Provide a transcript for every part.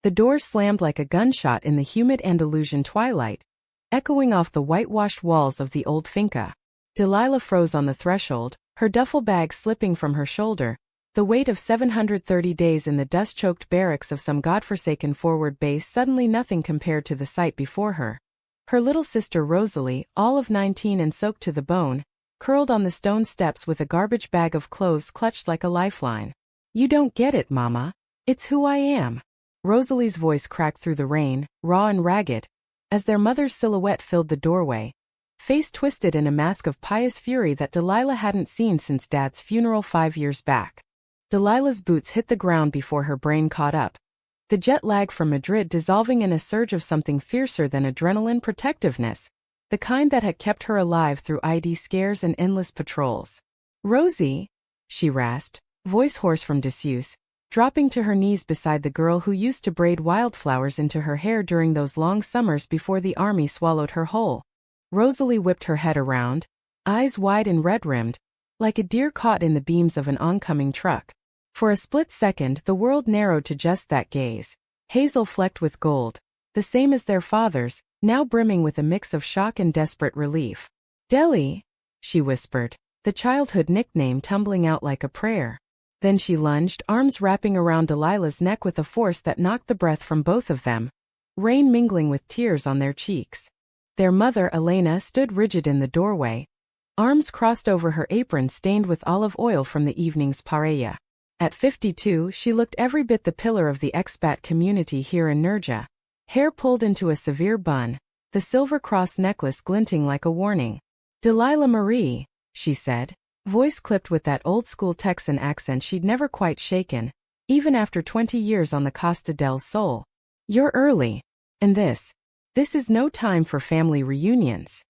The door slammed like a gunshot in the humid Andalusian twilight, echoing off the whitewashed walls of the old finca. Delilah froze on the threshold, her duffel bag slipping from her shoulder, the weight of 730 days in the dust-choked barracks of some godforsaken forward base suddenly nothing compared to the sight before her. Her little sister Rosalie, all of 19 and soaked to the bone, curled on the stone steps with a garbage bag of clothes clutched like a lifeline. "You don't get it, Mama. It's who I am." Rosalie's voice cracked through the rain, raw and ragged, as their mother's silhouette filled the doorway, face twisted in a mask of pious fury that Delilah hadn't seen since Dad's funeral 5 years back. Delilah's boots hit the ground before her brain caught up, the jet lag from Madrid dissolving in a surge of something fiercer than adrenaline protectiveness, the kind that had kept her alive through ID scares and endless patrols. "Rosie," she rasped, voice hoarse from disuse, dropping to her knees beside the girl who used to braid wildflowers into her hair during those long summers before the army swallowed her whole. Rosalie whipped her head around, eyes wide and red-rimmed, like a deer caught in the beams of an oncoming truck. For a split second the world narrowed to just that gaze, hazel flecked with gold, the same as their father's, now brimming with a mix of shock and desperate relief. "Deli," she whispered, the childhood nickname tumbling out like a prayer. Then she lunged, arms wrapping around Delilah's neck with a force that knocked the breath from both of them, rain mingling with tears on their cheeks. Their mother, Elena, stood rigid in the doorway, arms crossed over her apron stained with olive oil from the evening's paella. At 52, she looked every bit the pillar of the expat community here in Nerja, hair pulled into a severe bun, the silver cross necklace glinting like a warning. "Delilah Marie," she said, voice clipped with that old-school Texan accent she'd never quite shaken, even after 20 years on the Costa del Sol. "You're early. And this is no time for family reunions."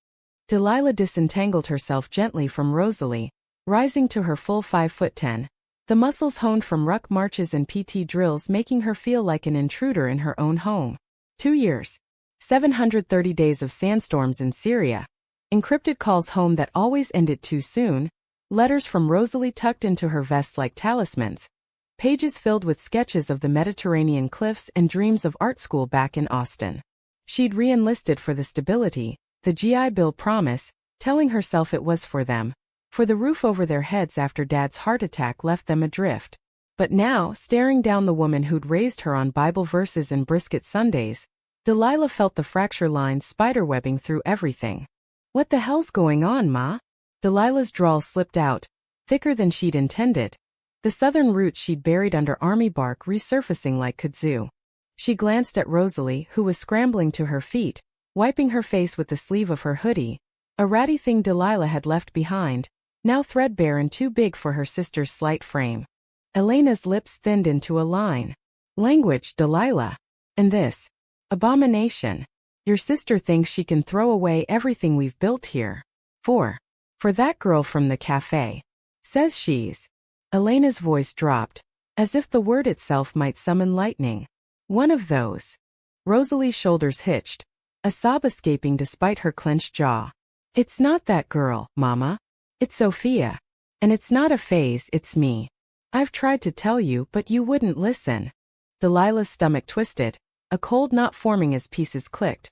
Delilah disentangled herself gently from Rosalie, rising to her full 5'10", the muscles honed from ruck marches and PT drills making her feel like an intruder in her own home. 2 years. 730 days of sandstorms in Syria. Encrypted calls home that always ended too soon. Letters from Rosalie tucked into her vest like talismans. Pages filled with sketches of the Mediterranean cliffs and dreams of art school back in Austin. She'd re-enlisted for the stability, the GI Bill promise, telling herself it was for them, for the roof over their heads after Dad's heart attack left them adrift. But now, staring down the woman who'd raised her on Bible verses and brisket Sundays, Delilah felt the fracture lines spiderwebbing through everything. "What the hell's going on, Ma?" Delilah's drawl slipped out, thicker than she'd intended, the southern roots she'd buried under army bark resurfacing like kudzu. She glanced at Rosalie, who was scrambling to her feet, wiping her face with the sleeve of her hoodie, a ratty thing Delilah had left behind, now threadbare and too big for her sister's slight frame. Elena's lips thinned into a line. "Language, Delilah. And this abomination. Your sister thinks she can throw away everything we've built here. For that girl from the cafe. Says she's..." Elena's voice dropped, as if the word itself might summon lightning. "One of those." Rosalie's shoulders hitched, a sob escaping despite her clenched jaw. "It's not that girl, Mama. It's Sophia. And it's not a phase, it's me. I've tried to tell you but you wouldn't listen." Delilah's stomach twisted, a cold knot forming as pieces clicked.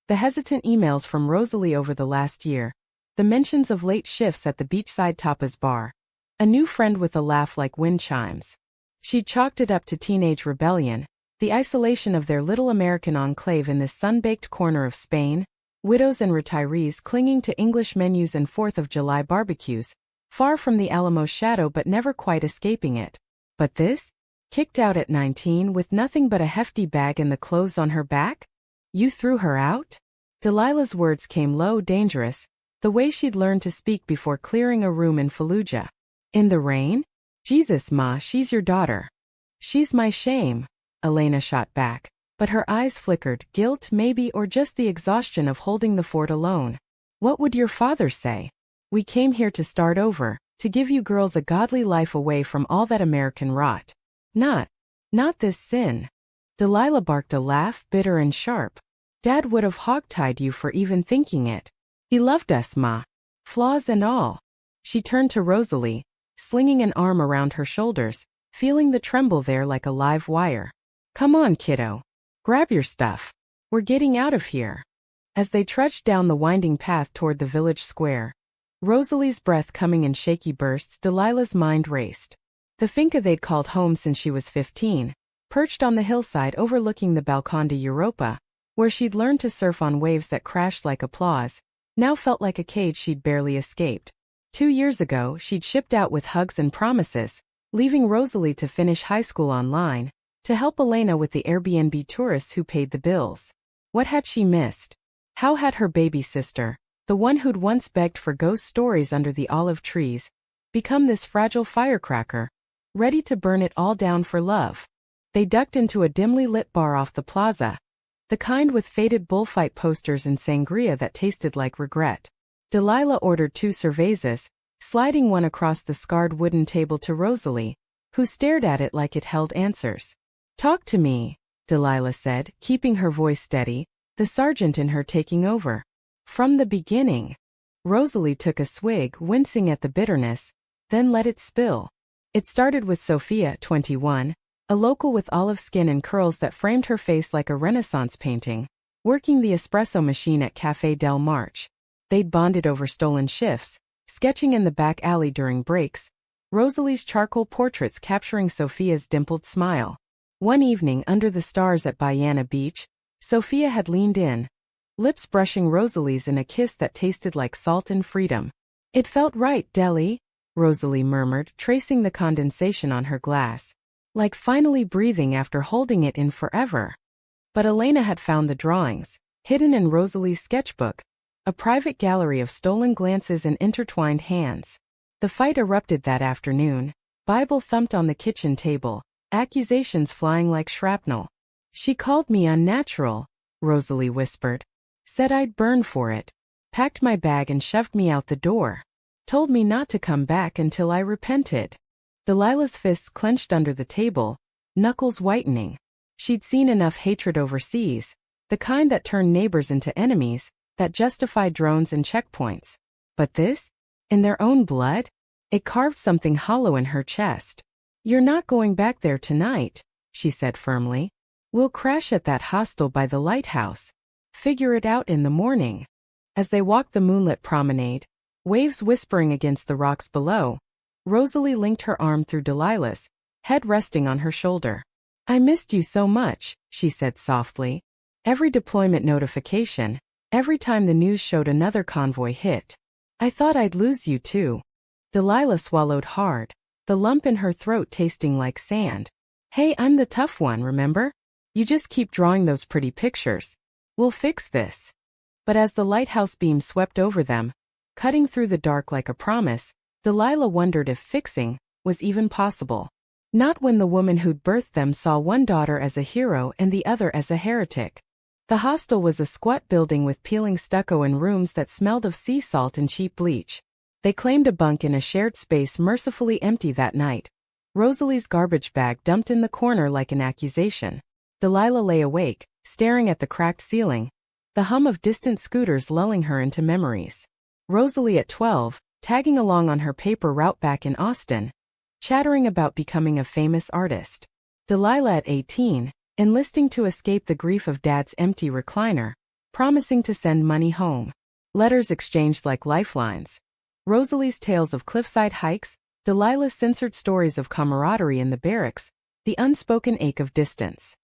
The hesitant emails from Rosalie over the last year, the mentions of late shifts at the beachside tapas bar, a new friend with a laugh like wind chimes. She chalked it up to teenage rebellion, the isolation of their little American enclave in this sun-baked corner of Spain, widows and retirees clinging to English menus and 4th of July barbecues, far from the Alamo shadow but never quite escaping it. But this? Kicked out at 19 with nothing but a hefty bag and the clothes on her back? "You threw her out?" Delilah's words came low, dangerous, the way she'd learned to speak before clearing a room in Fallujah. "In the rain? Jesus, Ma, she's your daughter." "She's my shame," Elena shot back, but her eyes flickered, guilt maybe or just the exhaustion of holding the fort alone. "What would your father say? We came here to start over, to give you girls a godly life away from all that American rot. Not this sin." Delilah barked a laugh, bitter and sharp. "Dad would have hogtied you for even thinking it. He loved us, Ma. Flaws and all." She turned to Rosalie, slinging an arm around her shoulders, feeling the tremble there like a live wire. "Come on, kiddo. Grab your stuff. We're getting out of here. As they trudged down the winding path toward the village square, Rosalie's breath coming in shaky bursts, Delilah's mind raced. The finca they'd called home since she was 15, perched on the hillside overlooking the Balcón de Europa, where she'd learned to surf on waves that crashed like applause, now felt like a cage she'd barely escaped. 2 years ago, she'd shipped out with hugs and promises, leaving Rosalie to finish high school online, to help Elena with the Airbnb tourists who paid the bills. What had she missed? How had her baby sister, the one who'd once begged for ghost stories under the olive trees, become this fragile firecracker, ready to burn it all down for love? They ducked into a dimly lit bar off the plaza, the kind with faded bullfight posters and sangria that tasted like regret. Delilah ordered 2 cervezas, sliding one across the scarred wooden table to Rosalie, who stared at it like it held answers. "Talk to me," Delilah said, keeping her voice steady, the sergeant in her taking over. "From the beginning." Rosalie took a swig, wincing at the bitterness, then let it spill. It started with Sophia, 21, a local with olive skin and curls that framed her face like a Renaissance painting, working the espresso machine at Café Del Marche. They'd bonded over stolen shifts, sketching in the back alley during breaks, Rosalie's charcoal portraits capturing Sophia's dimpled smile. One evening under the stars at Baiana Beach, Sophia had leaned in, lips brushing Rosalie's in a kiss that tasted like salt and freedom. "It felt right, Deli," Rosalie murmured, tracing the condensation on her glass. "Like finally breathing after holding it in forever." But Elena had found the drawings, hidden in Rosalie's sketchbook, a private gallery of stolen glances and intertwined hands. The fight erupted that afternoon. Bible thumped on the kitchen table, accusations flying like shrapnel. "She called me unnatural," Rosalie whispered. "Said I'd burn for it. Packed my bag and shoved me out the door. Told me not to come back until I repented." Delilah's fists clenched under the table, knuckles whitening. She'd seen enough hatred overseas, the kind that turned neighbors into enemies, that justified drones and checkpoints. But this? In their own blood? It carved something hollow in her chest. "You're not going back there tonight," she said firmly. "We'll crash at that hostel by the lighthouse. Figure it out in the morning." As they walked the moonlit promenade, waves whispering against the rocks below, Rosalie linked her arm through Delilah's, head resting on her shoulder. "I missed you so much," she said softly. "Every deployment notification, every time the news showed another convoy hit. I thought I'd lose you too." Delilah swallowed hard, the lump in her throat tasting like sand. "Hey, I'm the tough one, remember? You just keep drawing those pretty pictures. We'll fix this." But as the lighthouse beam swept over them, cutting through the dark like a promise, Delilah wondered if fixing was even possible. Not when the woman who'd birthed them saw one daughter as a hero and the other as a heretic. The hostel was a squat building with peeling stucco and rooms that smelled of sea salt and cheap bleach. They claimed a bunk in a shared space mercifully empty that night, Rosalie's garbage bag dumped in the corner like an accusation. Delilah lay awake, staring at the cracked ceiling, the hum of distant scooters lulling her into memories. Rosalie at 12, tagging along on her paper route back in Austin, chattering about becoming a famous artist. Delilah at 18, enlisting to escape the grief of Dad's empty recliner, promising to send money home. Letters exchanged like lifelines. Rosalie's tales of cliffside hikes, Delilah's censored stories of camaraderie in the barracks, the unspoken ache of distance.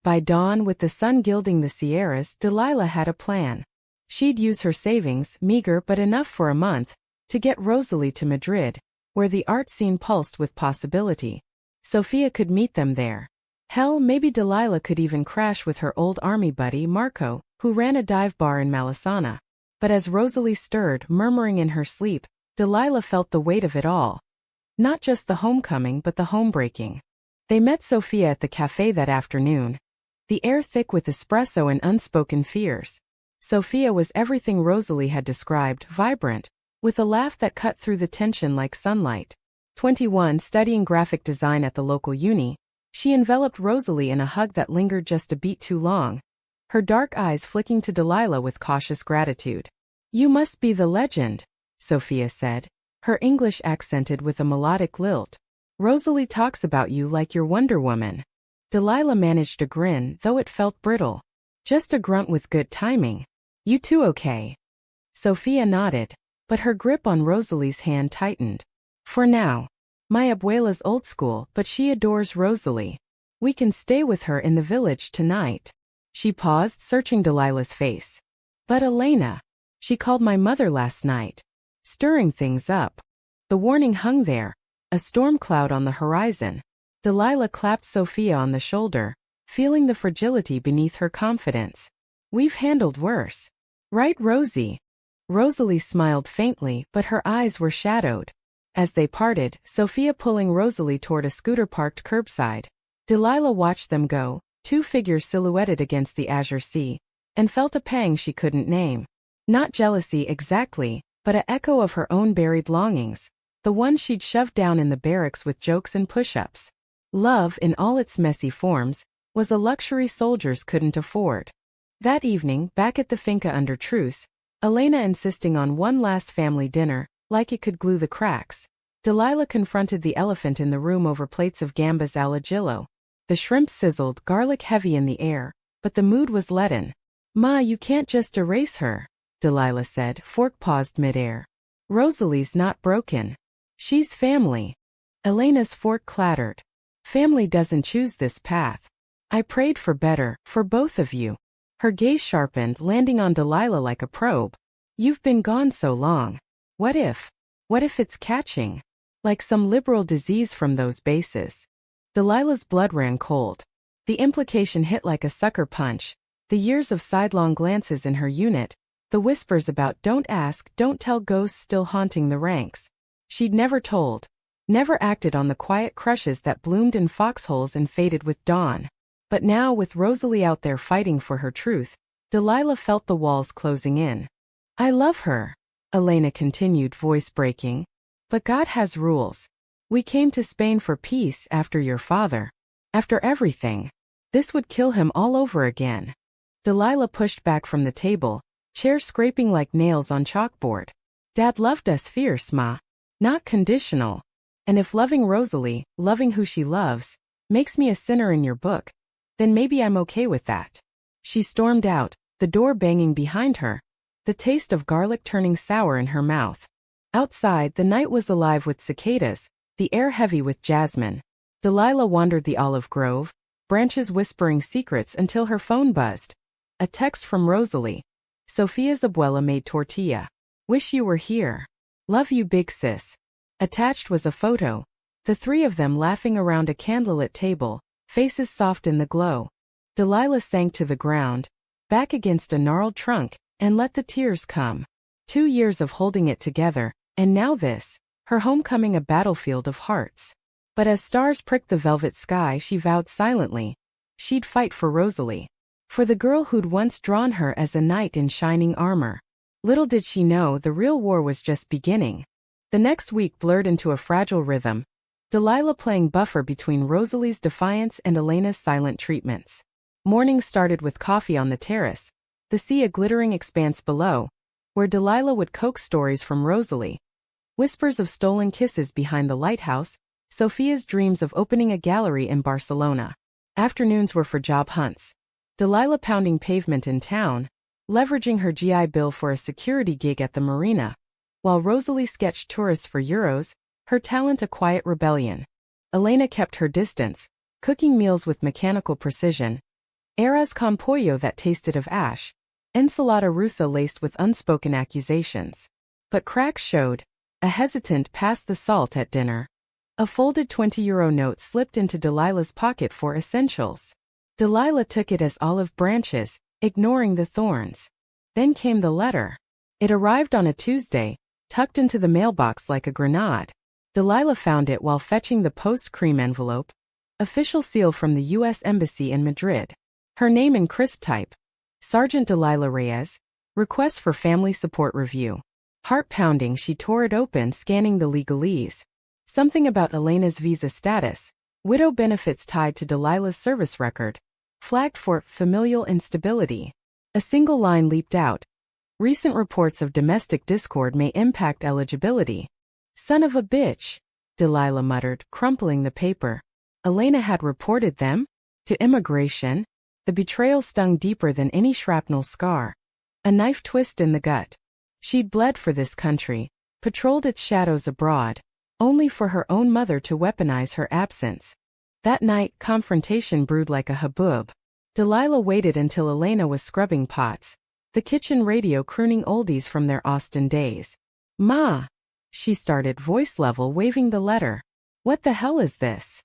By dawn, with the sun gilding the Sierras, Delilah had a plan. She'd use her savings, meager but enough for a month, to get Rosalie to Madrid, where the art scene pulsed with possibility. Sophia could meet them there. Hell, maybe Delilah could even crash with her old army buddy Marco, who ran a dive bar in Malasana. But as Rosalie stirred, murmuring in her sleep, Delilah felt the weight of it all. Not just the homecoming but the homebreaking. They met Sophia at the cafe that afternoon, the air thick with espresso and unspoken fears. Sophia was everything Rosalie had described, vibrant, with a laugh that cut through the tension like sunlight. 21, studying graphic design at the local uni, she enveloped Rosalie in a hug that lingered just a beat too long, her dark eyes flicking to Delilah with cautious gratitude. "You must be the legend," Sophia said, her English accented with a melodic lilt. "Rosalie talks about you like you're Wonder Woman." Delilah managed a grin, though it felt brittle. Just a grunt with good timing. You two okay? Sophia nodded, but her grip on Rosalie's hand tightened. For now. My abuela's old school, but she adores Rosalie. We can stay with her in the village tonight. She paused, searching Delilah's face. But Elena. She called my mother last night. Stirring things up. The warning hung there, a storm cloud on the horizon. Delilah clapped Sophia on the shoulder, feeling the fragility beneath her confidence. We've handled worse. Right, Rosie? Rosalie smiled faintly, but her eyes were shadowed. As they parted, Sophia pulling Rosalie toward a scooter parked curbside. Delilah watched them go, two figures silhouetted against the azure sea, and felt a pang she couldn't name. Not jealousy exactly, but an echo of her own buried longings, the one she'd shoved down in the barracks with jokes and push-ups. Love, in all its messy forms, was a luxury soldiers couldn't afford. That evening, back at the finca under truce, Elena insisting on one last family dinner, like it could glue the cracks. Delilah confronted the elephant in the room over plates of gambas alla gillo. The shrimp sizzled, garlic heavy in the air, but the mood was leaden. Ma, you can't just erase her, Delilah said, fork paused midair. Rosalie's not broken. She's family. Elena's fork clattered. Family doesn't choose this path. I prayed for better, for both of you. Her gaze sharpened, landing on Delilah like a probe. You've been gone so long. What if it's catching? Like some liberal disease from those bases. Delilah's blood ran cold. The implication hit like a sucker punch. The years of sidelong glances in her unit, the whispers about don't ask, don't tell ghosts still haunting the ranks. She'd never told. Never acted on the quiet crushes that bloomed in foxholes and faded with dawn. But now, with Rosalie out there fighting for her truth, Delilah felt the walls closing in. I love her, Elena continued, voice breaking. But God has rules. We came to Spain for peace after your father. After everything. This would kill him all over again. Delilah pushed back from the table, chair scraping like nails on chalkboard. Dad loved us fierce, Ma. Not conditional. And if loving Rosalie, loving who she loves, makes me a sinner in your book, then maybe I'm okay with that. She stormed out, the door banging behind her, the taste of garlic turning sour in her mouth. Outside, the night was alive with cicadas, the air heavy with jasmine. Delilah wandered the olive grove, branches whispering secrets until her phone buzzed. A text from Rosalie. Sophia's abuela made tortilla. Wish you were here. Love you, big sis. Attached was a photo. The three of them laughing around a candlelit table, faces soft in the glow. Delilah sank to the ground, back against a gnarled trunk, and let the tears come. 2 years of holding it together, and now this, her homecoming a battlefield of hearts. But as stars pricked the velvet sky, she vowed silently. She'd fight for Rosalie. For the girl who'd once drawn her as a knight in shining armor. Little did she know the real war was just beginning. The next week blurred into a fragile rhythm. Delilah playing buffer between Rosalie's defiance and Elena's silent treatments. Morning started with coffee on the terrace, the sea a glittering expanse below, where Delilah would coax stories from Rosalie. Whispers of stolen kisses behind the lighthouse, Sophia's dreams of opening a gallery in Barcelona. Afternoons were for job hunts. Delilah pounding pavement in town, leveraging her GI Bill for a security gig at the marina, while Rosalie sketched tourists for euros, her talent a quiet rebellion. Elena kept her distance, cooking meals with mechanical precision. Arroz con pollo that tasted of ash. Ensalada rusa laced with unspoken accusations. But cracks showed. A hesitant passed the salt at dinner. A folded €20 note slipped into Delilah's pocket for essentials. Delilah took it as olive branches, ignoring the thorns. Then came the letter. It arrived on a Tuesday, tucked into the mailbox like a grenade. Delilah found it while fetching the post-cream envelope. Official seal from the U.S. Embassy in Madrid. Her name in crisp type. Sergeant Delilah Reyes. Request for family support review. Heart pounding, she tore it open, scanning the legalese. Something about Elena's visa status. Widow benefits tied to Delilah's service record. Flagged for familial instability. A single line leaped out. Recent reports of domestic discord may impact eligibility. Son of a bitch, Delilah muttered, crumpling the paper. Elena had reported them? To immigration? The betrayal stung deeper than any shrapnel scar. A knife twist in the gut. She'd bled for this country, patrolled its shadows abroad, only for her own mother to weaponize her absence. That night, confrontation brewed like a haboob. Delilah waited until Elena was scrubbing pots, the kitchen radio crooning oldies from their Austin days. "Ma," she started, voice level, waving the letter. "What the hell is this?"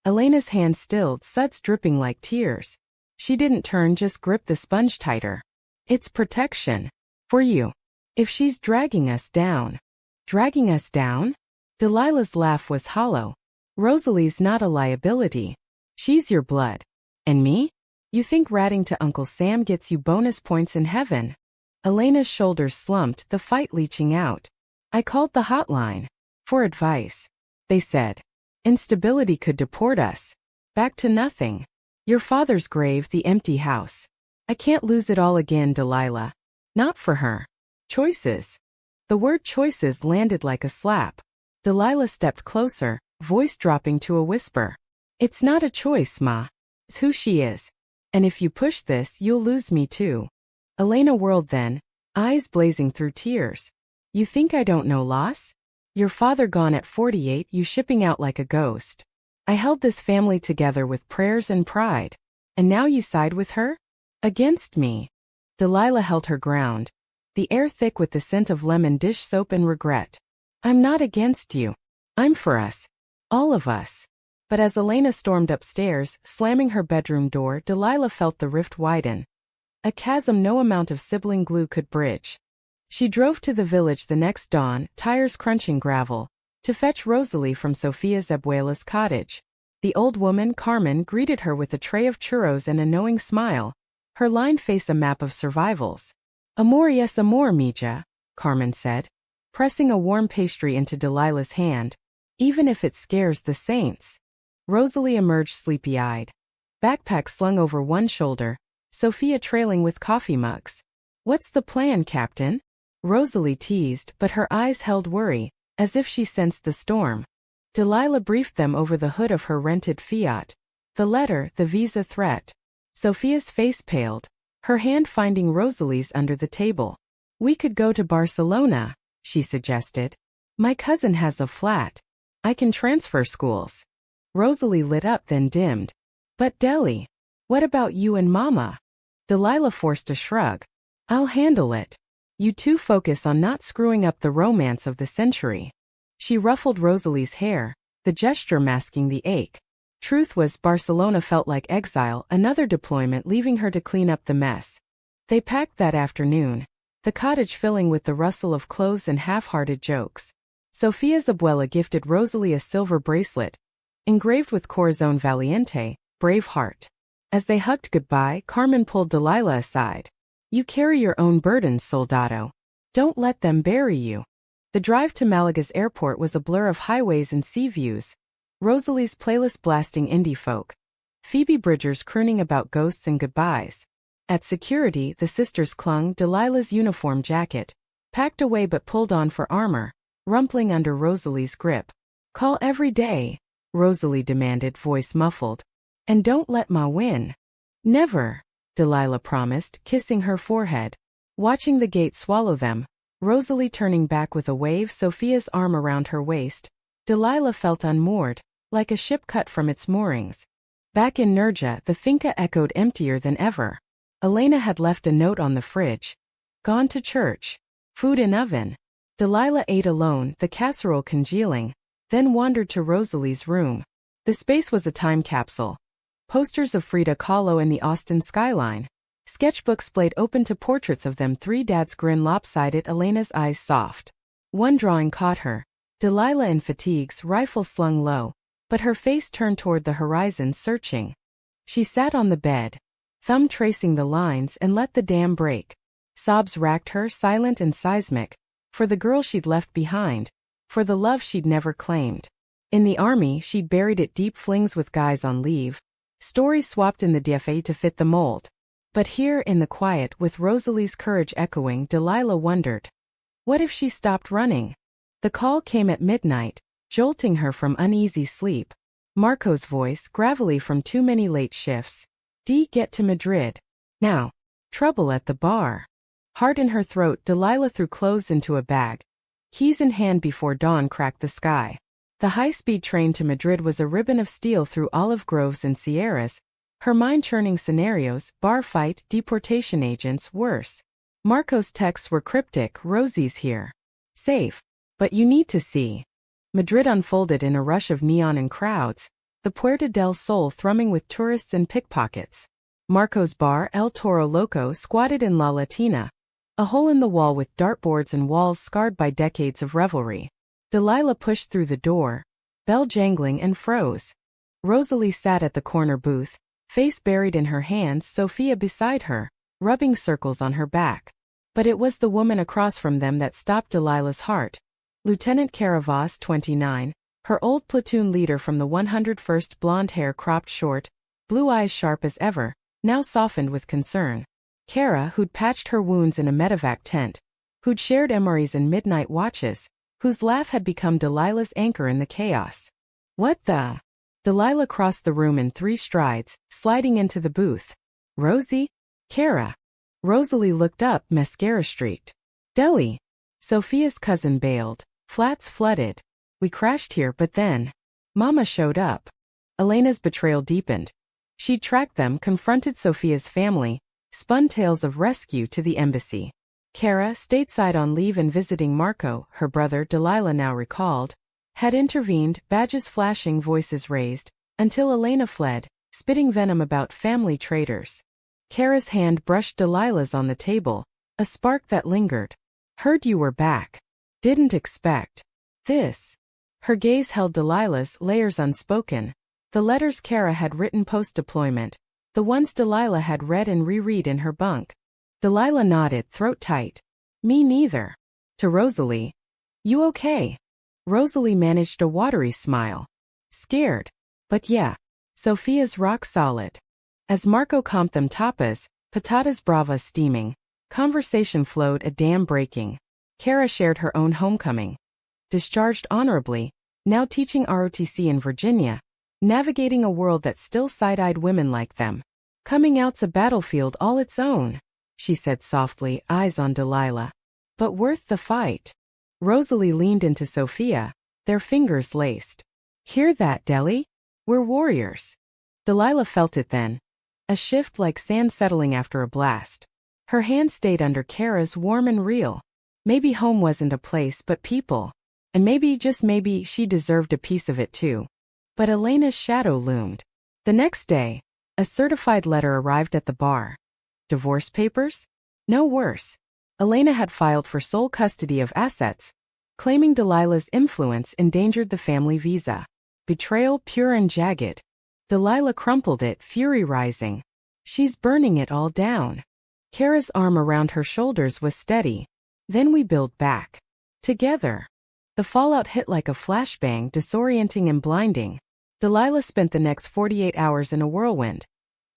Elena's hand stilled, suds dripping like tears. She didn't turn, just gripped the sponge tighter. "It's protection. For you. If she's dragging us down." "Dragging us down?" Delilah's laugh was hollow. "Rosalie's not a liability. She's your blood. And me? You think ratting to Uncle Sam gets you bonus points in heaven?" Elena's shoulders slumped, the fight leaching out. "I called the hotline. For advice. They said instability could deport us. Back to nothing. Your father's grave, the empty house. I can't lose it all again, Delilah. Not for her. Choices." The word choices landed like a slap. Delilah stepped closer, voice dropping to a whisper. "It's not a choice, Ma. It's who she is. And if you push this, you'll lose me too." Elena whirled then, eyes blazing through tears. "You think I don't know loss? Your father gone at 48, you shipping out like a ghost. I held this family together with prayers and pride. And now you side with her? Against me." Delilah held her ground, the air thick with the scent of lemon dish soap and regret. "I'm not against you. I'm for us. All of us." But as Elena stormed upstairs, slamming her bedroom door, Delilah felt the rift widen. A chasm no amount of sibling glue could bridge. She drove to the village the next dawn, tires crunching gravel, to fetch Rosalie from Sophia's abuela's cottage. The old woman, Carmen, greeted her with a tray of churros and a knowing smile, her lined face a map of survivals. "Amor, yes amor, mija," Carmen said, pressing a warm pastry into Delilah's hand. "Even if it scares the saints." Rosalie emerged sleepy-eyed, backpack slung over one shoulder, Sophia trailing with coffee mugs. "What's the plan, Captain?" Rosalie teased, but her eyes held worry, as if she sensed the storm. Delilah briefed them over the hood of her rented Fiat. The letter, the visa threat. Sophia's face paled, her hand finding Rosalie's under the table. "We could go to Barcelona," she suggested. "My cousin has a flat. I can transfer schools." Rosalie lit up then dimmed. "But Deli, what about you and Mama?" Delilah forced a shrug. "I'll handle it. You two focus on not screwing up the romance of the century." She ruffled Rosalie's hair, the gesture masking the ache. Truth was, Barcelona felt like exile, another deployment leaving her to clean up the mess. They packed that afternoon, the cottage filling with the rustle of clothes and half-hearted jokes. Sophia's abuela gifted Rosalie a silver bracelet, engraved with Corazon Valiente, brave heart. As they hugged goodbye, Carmen pulled Delilah aside. "You carry your own burdens, soldado. Don't let them bury you." The drive to Malaga's airport was a blur of highways and sea views. Rosalie's playlist blasting indie folk. Phoebe Bridgers crooning about ghosts and goodbyes. At security, the sisters clung Delilah's uniform jacket, packed away but pulled on for armor, rumpling under Rosalie's grip. "Call every day," Rosalie demanded, voice muffled. "And don't let Ma win." "Never," Delilah promised, kissing her forehead. Watching the gate swallow them, Rosalie turning back with a wave, Sophia's arm around her waist, Delilah felt unmoored, like a ship cut from its moorings. Back in Nerja, the finca echoed emptier than ever. Elena had left a note on the fridge. "Gone to church. Food in oven." Delilah ate alone, the casserole congealing, then wandered to Rosalie's room. The space was a time capsule. Posters of Frida Kahlo and the Austin skyline. Sketchbooks splayed open to portraits of them, three. Dad's grin lopsided, Elena's eyes soft. One drawing caught her. Delilah in fatigues, rifle slung low, but her face turned toward the horizon, searching. She sat on the bed, thumb tracing the lines, and let the dam break. Sobs racked her, silent and seismic, for the girl she'd left behind, for the love she'd never claimed. In the army, she'd buried it deep, flings with guys on leave, stories swapped in the DFA to fit the mold. But here in the quiet, with Rosalie's courage echoing, Delilah wondered, what if she stopped running? The call came at midnight, jolting her from uneasy sleep. Marco's voice, gravelly from too many late shifts. Get to Madrid. Now. Trouble at the bar. Heart in her throat, Delilah threw clothes into a bag. Keys in hand before dawn cracked the sky. The high-speed train to Madrid was a ribbon of steel through olive groves and sierras, her mind churning scenarios, bar fight, deportation agents, worse. Marco's texts were cryptic, Rosie's here. Safe. But you need to see. Madrid unfolded in a rush of neon and crowds, the Puerta del Sol thrumming with tourists and pickpockets. Marco's bar, El Toro Loco, squatted in La Latina, a hole in the wall with dartboards and walls scarred by decades of revelry. Delilah pushed through the door, bell jangling, and froze. Rosalie sat at the corner booth, face buried in her hands, Sophia beside her, rubbing circles on her back. But it was the woman across from them that stopped Delilah's heart. Lieutenant Caravas, 29, her old platoon leader from the 101st, blonde hair cropped short, blue eyes sharp as ever, now softened with concern. Cara, who'd patched her wounds in a medevac tent, who'd shared MREs and midnight watches, whose laugh had become Delilah's anchor in the chaos. What the? Delilah crossed the room in 3 strides, sliding into the booth. Rosie? Cara. Rosalie looked up, mascara-streaked. Deli. Sophia's cousin bailed. Flats flooded. We crashed here, but then Mama showed up. Elena's betrayal deepened. She'd tracked them, confronted Sophia's family, spun tales of rescue to the embassy. Cara, stateside on leave and visiting Marco, her brother, Delilah now recalled, had intervened, badges flashing, voices raised, until Elena fled, spitting venom about family traitors. Cara's hand brushed Delilah's on the table, a spark that lingered. Heard you were back. Didn't expect this. Her gaze held Delilah's, layers unspoken. The letters Cara had written post-deployment, the ones Delilah had read and reread in her bunk. Delilah nodded, throat tight. Me neither. To Rosalie. You okay? Rosalie managed a watery smile. Scared. But yeah. Sophia's rock solid. As Marco comped them tapas, patatas bravas steaming, conversation flowed, a dam breaking. Cara shared her own homecoming. Discharged honorably, now teaching ROTC in Virginia, navigating a world that still side-eyed women like them. Coming out's a battlefield all its own, she said softly, eyes on Delilah. But worth the fight. Rosalie leaned into Sophia, their fingers laced. Hear that, Deli? We're warriors. Delilah felt it then. A shift like sand settling after a blast. Her hand stayed under Cara's, warm and real. Maybe home wasn't a place but people. And maybe, just maybe, she deserved a piece of it too. But Elena's shadow loomed. The next day, a certified letter arrived at the bar. Divorce papers? No worse. Elena had filed for sole custody of assets, claiming Delilah's influence endangered the family visa. Betrayal pure and jagged. Delilah crumpled it, fury rising. She's burning it all down. Cara's arm around her shoulders was steady. Then we build back. Together. The fallout hit like a flashbang, disorienting and blinding. Delilah spent the next 48 hours in a whirlwind.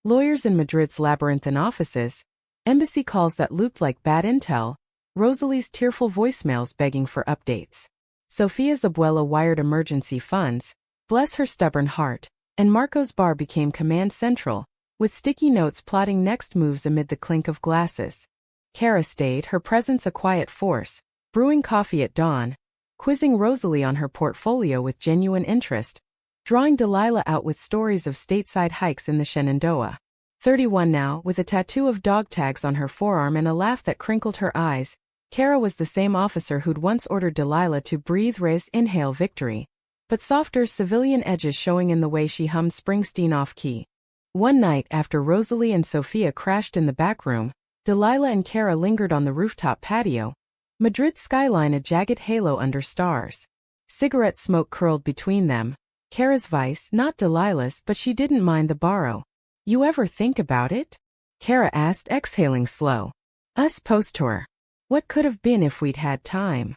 Lawyers in Madrid's labyrinthine offices, embassy calls that looped like bad intel, Rosalie's tearful voicemails begging for updates. Sophia's abuela wired emergency funds, bless her stubborn heart, and Marco's bar became command central, with sticky notes plotting next moves amid the clink of glasses. Cara stayed, her presence a quiet force, brewing coffee at dawn, quizzing Rosalie on her portfolio with genuine interest, drawing Delilah out with stories of stateside hikes in the Shenandoah. 31 now, with a tattoo of dog tags on her forearm and a laugh that crinkled her eyes, Cara was the same officer who'd once ordered Delilah to breathe, raise, inhale victory, but softer civilian edges showing in the way she hummed Springsteen off-key. One night after Rosalie and Sophia crashed in the back room, Delilah and Cara lingered on the rooftop patio, Madrid's skyline a jagged halo under stars. Cigarette smoke curled between them. Cara's vice, not Delilah's, but she didn't mind the borrow. You ever think about it? Cara asked, exhaling slow. Us post-tour. What could have been if we'd had time?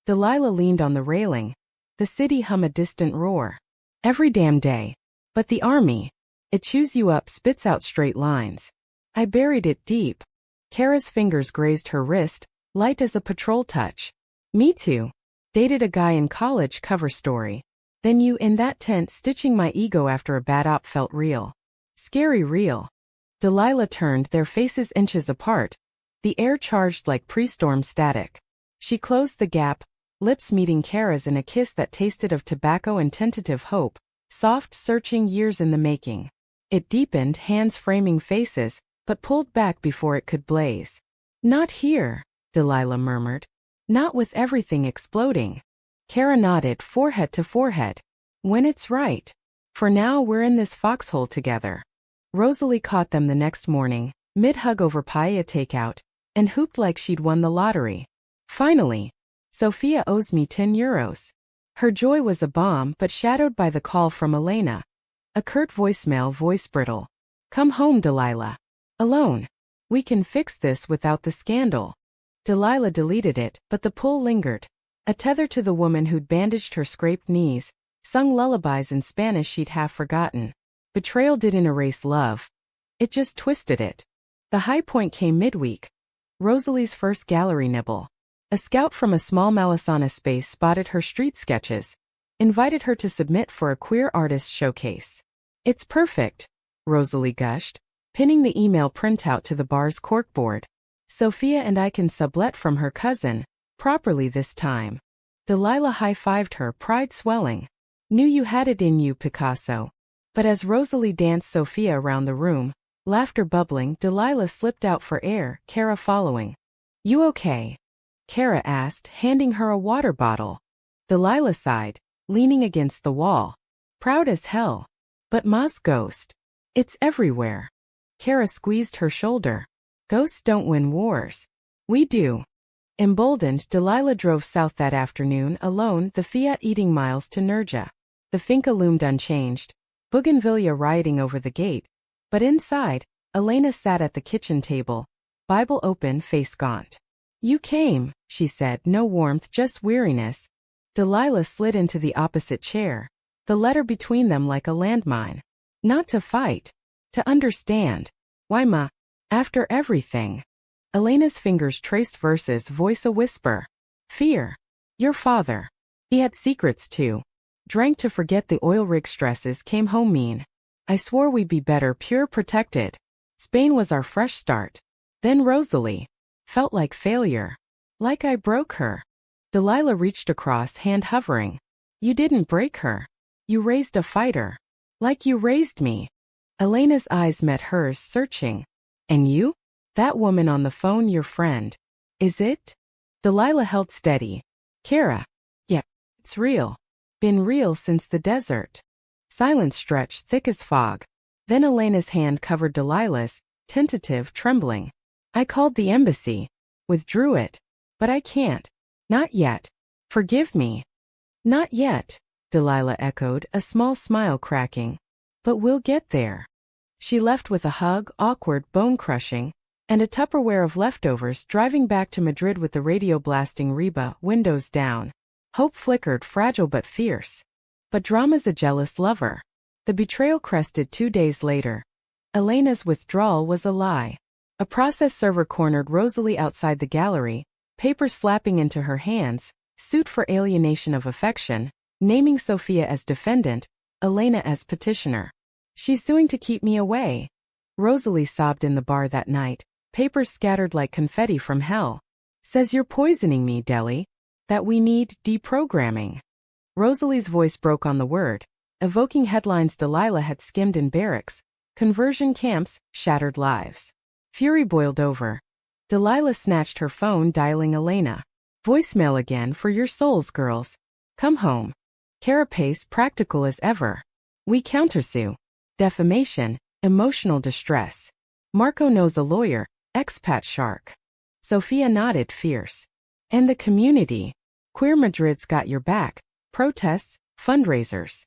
Delilah leaned on the railing. The city hum a distant roar. Every damn day. But the army. It chews you up, spits out straight lines. I buried it deep. Cara's fingers grazed her wrist, light as a patrol touch. Me too. Dated a guy in college, cover story. Then you in that tent stitching my ego after a bad op felt real. Scary real. Delilah turned, their faces inches apart, the air charged like pre-storm static. She closed the gap, lips meeting Kara's in a kiss that tasted of tobacco and tentative hope, soft, searching, years in the making. It deepened, hands framing faces, but pulled back before it could blaze. Not here, Delilah murmured. Not with everything exploding. Kara nodded, forehead to forehead. When it's right. For now we're in this foxhole together. Rosalie caught them the next morning, mid-hug over paella takeout, and hooped like she'd won the lottery. Finally. Sophia owes me 10 euros. Her joy was a bomb but shadowed by the call from Elena. A curt voicemail, voice brittle. Come home, Delilah. Alone. We can fix this without the scandal. Delilah deleted it, but the pull lingered. A tether to the woman who'd bandaged her scraped knees, sung lullabies in Spanish she'd half forgotten. Betrayal didn't erase love. It just twisted it. The high point came midweek. Rosalie's first gallery nibble. A scout from a small Malasana space spotted her street sketches, invited her to submit for a queer artist showcase. It's perfect, Rosalie gushed, pinning the email printout to the bar's corkboard. Sophia and I can sublet from her cousin, properly this time. Delilah high-fived her, pride swelling. Knew you had it in you, Picasso. But as Rosalie danced Sophia around the room, laughter bubbling, Delilah slipped out for air, Kara following. You okay? Kara asked, handing her a water bottle. Delilah sighed, leaning against the wall. Proud as hell. But Ma's ghost. It's everywhere. Kara squeezed her shoulder. Ghosts don't win wars. We do. Emboldened, Delilah drove south that afternoon alone, the Fiat eating miles to Nerja. The finca loomed unchanged, bougainvillea rioting over the gate. But inside, Elena sat at the kitchen table, Bible open, face gaunt. You came, she said, no warmth, just weariness. Delilah slid into the opposite chair, the letter between them like a landmine. Not to fight. To understand. Why, Ma? After everything. Elena's fingers traced verses, voice a whisper. Fear. Your father. He had secrets too. Drank to forget the oil rig stresses, came home mean. I swore we'd be better, pure, protected. Spain was our fresh start. Then Rosalie. Felt like failure. Like I broke her. Delilah reached across, hand hovering. You didn't break her. You raised a fighter. Like you raised me. Elena's eyes met hers, searching. And you? That woman on the phone, your friend. Is it? Delilah held steady. Kara. Yeah, it's real. Been real since the desert. Silence stretched, thick as fog. Then Elena's hand covered Delilah's, tentative, trembling. I called the embassy. Withdrew it. But I can't. Not yet. Forgive me. Not yet, Delilah echoed, a small smile cracking. But we'll get there. She left with a hug, awkward, bone-crushing, and a Tupperware of leftovers, driving back to Madrid with the radio blasting Reba, windows down. Hope flickered, fragile but fierce. But drama's a jealous lover. The betrayal crested 2 days later. Elena's withdrawal was a lie. A process server cornered Rosalie outside the gallery, papers slapping into her hands, suit for alienation of affection, naming Sophia as defendant, Elena as petitioner. She's suing to keep me away. Rosalie sobbed in the bar that night, papers scattered like confetti from hell. Says you're poisoning me, Deli. That we need deprogramming. Rosalie's voice broke on the word, evoking headlines Delilah had skimmed in barracks, conversion camps, shattered lives. Fury boiled over. Delilah snatched her phone, dialing Elena. Voicemail again, for your souls, girls. Come home. Carapace, practical as ever. We countersue. Defamation, emotional distress. Marco knows a lawyer, expat shark. Sophia nodded, fierce. And the community. Queer Madrid's got your back. Protests, fundraisers.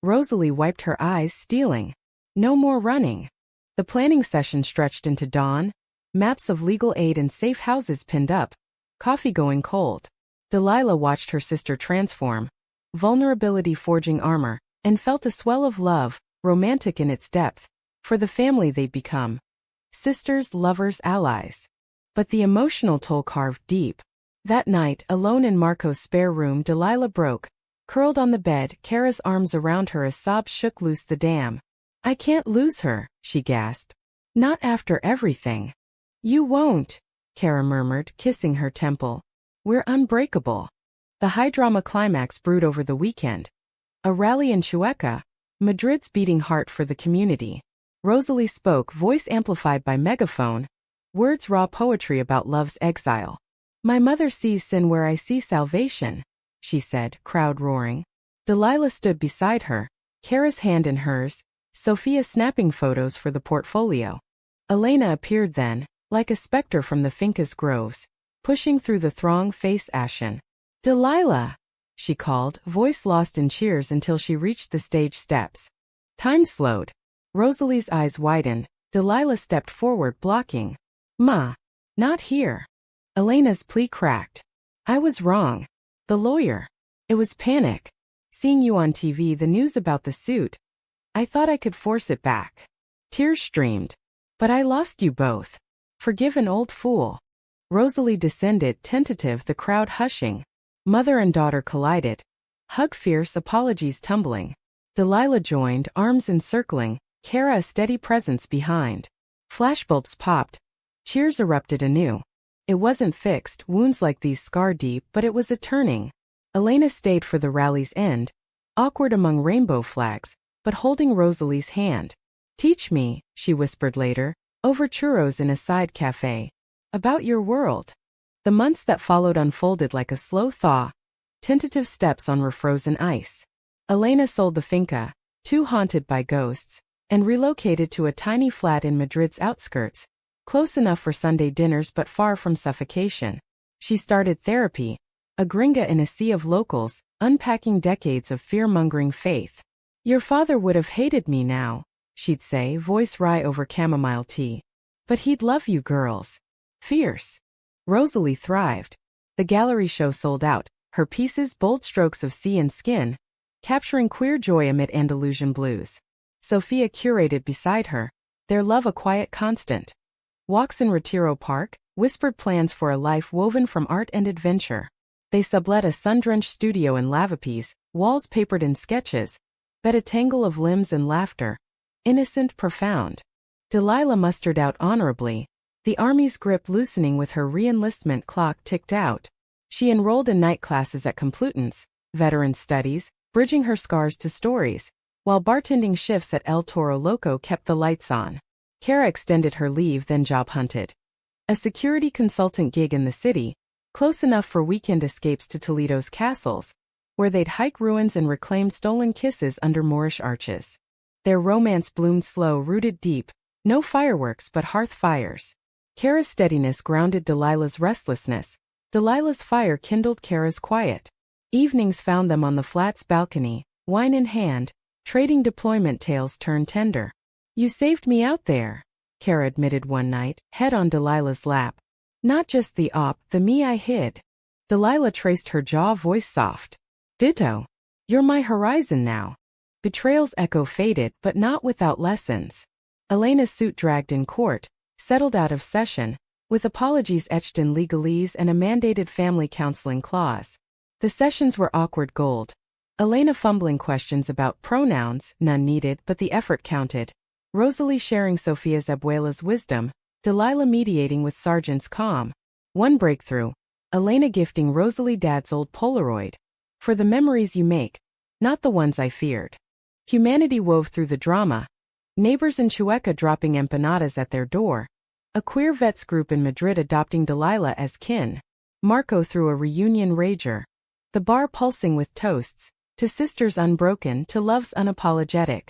Rosalie wiped her eyes, stealing. No more running. The planning session stretched into dawn, maps of legal aid and safe houses pinned up, coffee going cold. Delilah watched her sister transform, vulnerability forging armor, and felt a swell of love, romantic in its depth, for the family they'd become. Sisters, lovers, allies. But the emotional toll carved deep. That night, alone in Marco's spare room, Delilah broke, Curled on the bed, Kara's arms around her as sobs shook loose the dam. I can't lose her, she gasped. Not after everything. You won't, Kara murmured, kissing her temple. We're unbreakable. The high-drama climax brewed over the weekend. A rally in Chueca, Madrid's beating heart for the community. Rosalie spoke, voice amplified by megaphone. Words raw poetry about love's exile. My mother sees sin where I see salvation, she said, crowd roaring. Delilah stood beside her, Kara's hand in hers, Sophia snapping photos for the portfolio. Elena appeared then, like a specter from the Finca's groves, pushing through the throng, face ashen. Delilah, she called, voice lost in cheers until she reached the stage steps. Time slowed. Rosalie's eyes widened. Delilah stepped forward, blocking. Ma, not here. Elena's plea cracked. I was wrong. The lawyer. It was panic. Seeing you on TV, the news about the suit. I thought I could force it back. Tears streamed. But I lost you both. Forgive an old fool. Rosalie descended, tentative, the crowd hushing. Mother and daughter collided. Hug fierce, apologies tumbling. Delilah joined, arms encircling, Kara a steady presence behind. Flashbulbs popped. Cheers erupted anew. It wasn't fixed, wounds like these scar deep, but it was a turning. Elena stayed for the rally's end, awkward among rainbow flags, but holding Rosalie's hand. Teach me, she whispered later, over churros in a side cafe. About your world. The months that followed unfolded like a slow thaw. Tentative steps on refrozen ice. Elena sold the finca, too haunted by ghosts, and relocated to a tiny flat in Madrid's outskirts, close enough for Sunday dinners but far from suffocation. She started therapy, a gringa in a sea of locals, unpacking decades of fear-mongering faith. Your father would have hated me now, she'd say, voice wry over chamomile tea. But he'd love you girls. Fierce. Rosalie thrived. The gallery show sold out, her pieces bold strokes of sea and skin, capturing queer joy amid Andalusian blues. Sophia curated beside her, their love a quiet constant. Walks in Retiro Park, whispered plans for a life woven from art and adventure. They sublet a sun-drenched studio in Lavapiés, walls papered in sketches, but a tangle of limbs and laughter. Innocent, profound. Delilah mustered out honorably, the army's grip loosening with her re-enlistment clock ticked out. She enrolled in night classes at Complutense, veteran studies, bridging her scars to stories, while bartending shifts at El Toro Loco kept the lights on. Kara extended her leave, then job hunted. A security consultant gig in the city, close enough for weekend escapes to Toledo's castles, where they'd hike ruins and reclaim stolen kisses under Moorish arches. Their romance bloomed slow, rooted deep, no fireworks but hearth fires. Kara's steadiness grounded Delilah's restlessness. Delilah's fire kindled Kara's quiet. Evenings found them on the flat's balcony, wine in hand, trading deployment tales turned tender. You saved me out there, Kara admitted one night, head on Delilah's lap. Not just the op, the me I hid. Delilah traced her jaw, voice soft. Ditto. You're my horizon now. Betrayal's echo faded, but not without lessons. Elena's suit dragged in court, settled out of session, with apologies etched in legalese and a mandated family counseling clause. The sessions were awkward gold. Elena fumbling questions about pronouns, none needed but the effort counted. Rosalie sharing Sophia's abuela's wisdom, Delilah mediating with Sargent's calm. One breakthrough. Elena gifting Rosalie Dad's old Polaroid. For the memories you make, not the ones I feared. Humanity wove through the drama. Neighbors in Chueca dropping empanadas at their door. A queer vets group in Madrid adopting Delilah as kin. Marco threw a reunion rager. The bar pulsing with toasts, to sisters unbroken, to love's unapologetic.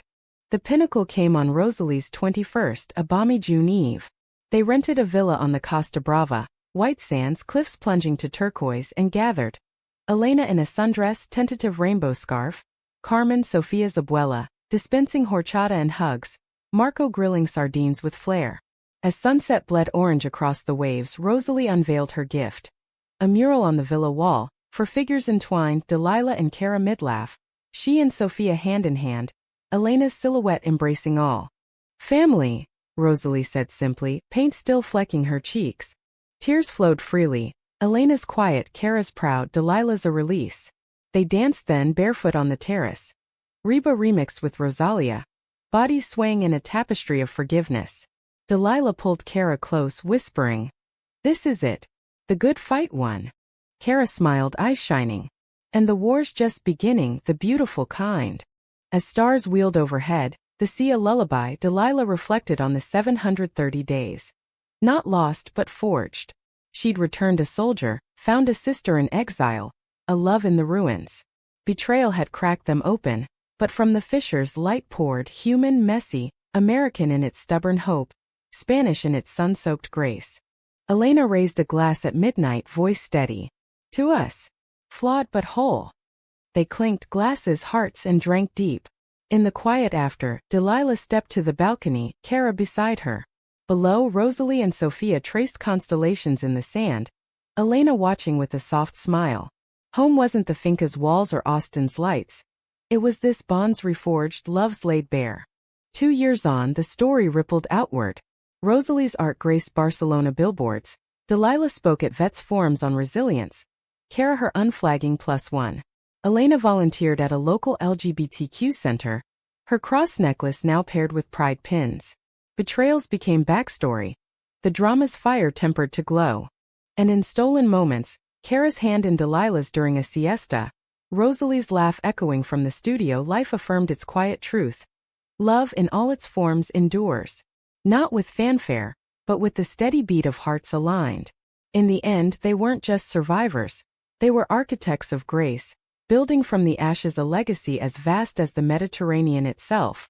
The pinnacle came on Rosalie's 21st, a balmy June eve. They rented a villa on the Costa Brava, white sands, cliffs plunging to turquoise, and gathered. Elena in a sundress, tentative rainbow scarf. Carmen, Sophia's abuela, dispensing horchata and hugs. Marco grilling sardines with flair. As sunset bled orange across the waves, Rosalie unveiled her gift. A mural on the villa wall, for figures entwined, Delilah and Kara midlaugh. She and Sophia hand in hand, Elena's silhouette embracing all. Family, Rosalie said simply, paint still flecking her cheeks. Tears flowed freely. Elena's quiet, Kara's proud, Delilah's a release. They danced then barefoot on the terrace. Reba remixed with Rosalia, bodies swaying in a tapestry of forgiveness. Delilah pulled Kara close, whispering, "This is it. The good fight won." Kara smiled, eyes shining. "And the war's just beginning, the beautiful kind." As stars wheeled overhead, the sea a lullaby, Delilah reflected on the 730 days. Not lost but forged. She'd returned a soldier, found a sister in exile, a love in the ruins. Betrayal had cracked them open, but from the fissures light poured, human, messy, American in its stubborn hope, Spanish in its sun-soaked grace. Elena raised a glass at midnight, voice steady. "To us. Flawed but whole." They clinked glasses, hearts, and drank deep. In the quiet after, Delilah stepped to the balcony, Kara beside her. Below, Rosalie and Sophia traced constellations in the sand, Elena watching with a soft smile. Home wasn't the finca's walls or Austin's lights. It was this bond's reforged, love's laid bare. 2 years on, the story rippled outward. Rosalie's art graced Barcelona billboards. Delilah spoke at vets' forums on resilience. Kara her unflagging +1. Elena volunteered at a local LGBTQ center, her cross necklace now paired with pride pins. Betrayals became backstory. The drama's fire tempered to glow. And in stolen moments, Kara's hand in Delilah's during a siesta, Rosalie's laugh echoing from the studio, life affirmed its quiet truth. Love in all its forms endures. Not with fanfare, but with the steady beat of hearts aligned. In the end, they weren't just survivors. They were architects of grace, building from the ashes a legacy as vast as the Mediterranean itself.